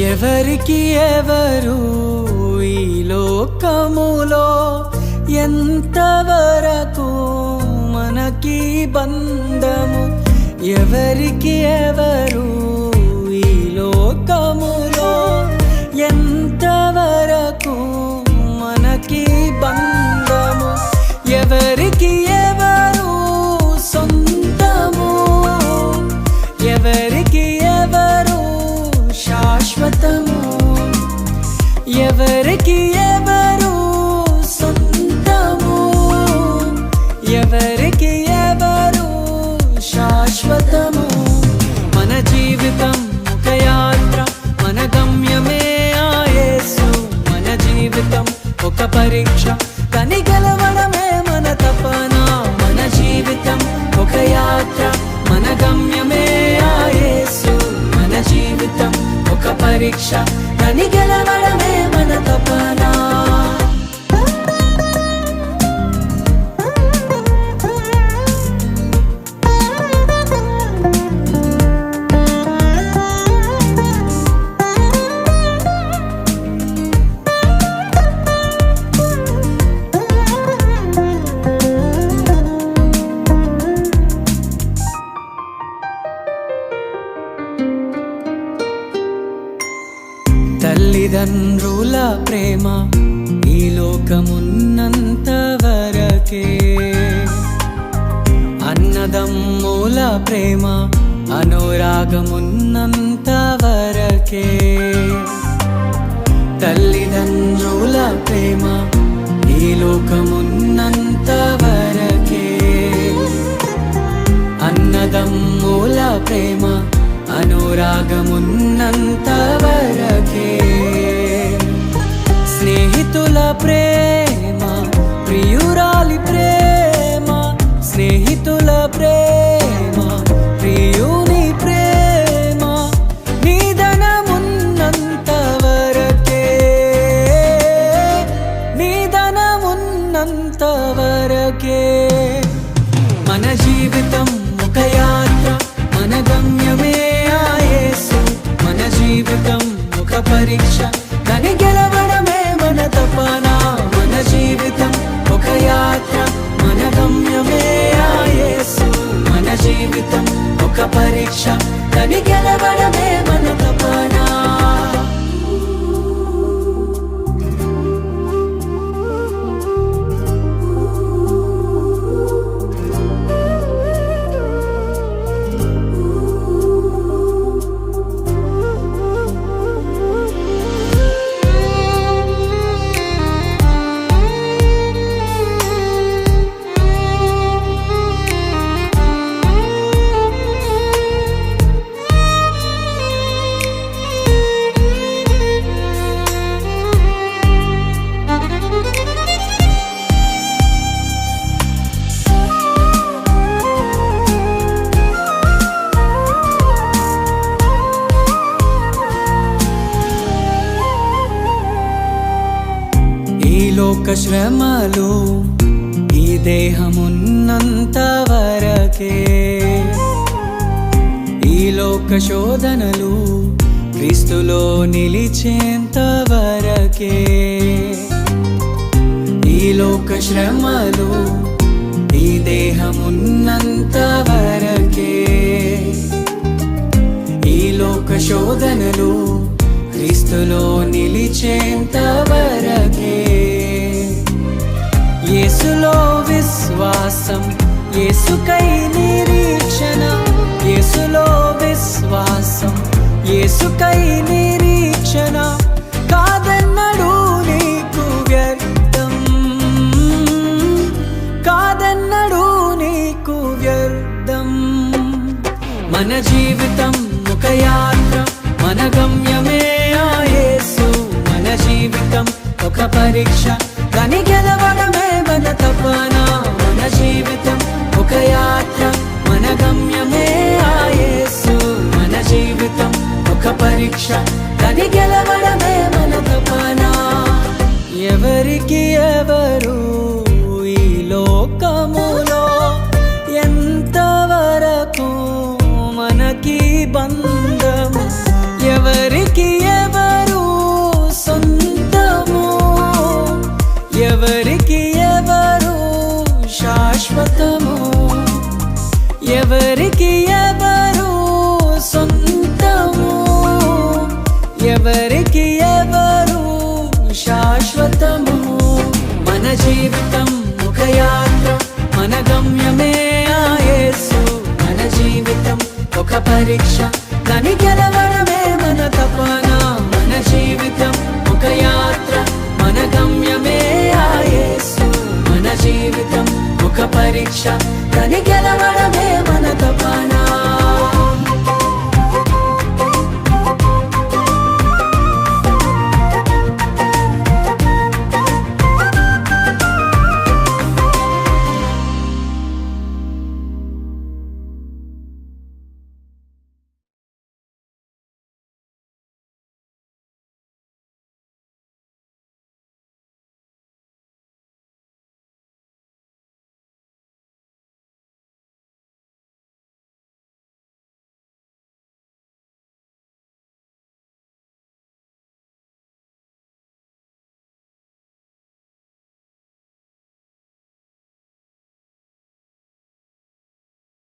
ఎవరికి ఎవరు ఈ లోకములో ఎంతవరకు మనకి బంధము ఎవరికి ఎవరు ఈ లోకములో ఎంతవరకు మనకి బంధము ఎవరికి ఎవరు సొంతము ఎవరికి ఎవరు శాశ్వతము ఎవరికి ఎవరు సొంతము ఎవరికి ఎవరు శాశ్వతము మన జీవితం ఒక యాత్ర మన గమ్యమే ఆ యేసు మన జీవితం ఒక పరీక్ష కని గెలవడమే మన తపన మన జీవితం ఒక యాత్ర మన గమ్యమే ఆ యేసు మన జీవితం ఒక పరీక్ష కని గెలవడమే మన తపన తల్లిదండ్రుల ప్రేమ ఈ లోకమున్నంత వరకే అన్నదమ్ముల ప్రేమ అనురాగమున్నంత వరకే తల్లిదండ్రుల ప్రేమ ఈ లోకమున్నంత వరకే అన్నదమ్ముల ప్రేమ అనురాగమున్నంత వరకే స్నేహితుల ప్రేమ ప్రియురాలి ప్రేమ స్నేహితుల ప్రేమ ప్రియుని ప్రేమ నిధనమున్నంత వరకే నిధనమున్నంత వరకే మన జీవితం ఒక యాత్ర మన గమ్యమే ఆ యేసు మన జీవితం ఒక పరీక్ష కని గెలవడమే మన తపన మన జీవితం ఒక యాత్ర మన గమ్యమే ఆ యేసు మన జీవితం ఒక పరీక్ష కని గెలవడమే మన తపన లోక శ్రమలు ఈ దేహమున్నంత వరకే ఈ లోక శోధనలు క్రీస్తులో నిలిచేంత వరకే ఈ లోక శ్రమలు ఈ దేహమున్నంత వరకే ఈ లోక శోధనలు క్రీస్తులో నిలిచేంత వరకే యేసులో విశ్వాసం యేసుకై నిరీక్షణ యేసులో విశ్వాసం యేసుకై నిరీక్షణ కాదన్నడు నీకు వ్యర్థం కాదన్నడు నీకు వ్యర్థం మన జీవితం ఒక యాత్ర మన గమ్యమే ఆ యేసు మన జీవితం ఒక పరీక్ష కని గెలవడమే మన తపన మన జీవితం ఒక యాత్ర మన గమ్యమే ఆ యేసు మన జీవితం ఒక పరీక్ష కని గెలవడమే మన తపన ఎవరికి ఎవరు ఈ లోకములో ఎంతవరకు మనకి బంధము ఎవరికి ఎవరు ఎవరికి ఎవరు శాశ్వతము. మన జీవితం ఒక యాత్ర, మన గమ్యమే ఆ యేసు. మన జీవితం ఒక పరీక్ష, దాని గెలవడమే మన తపన.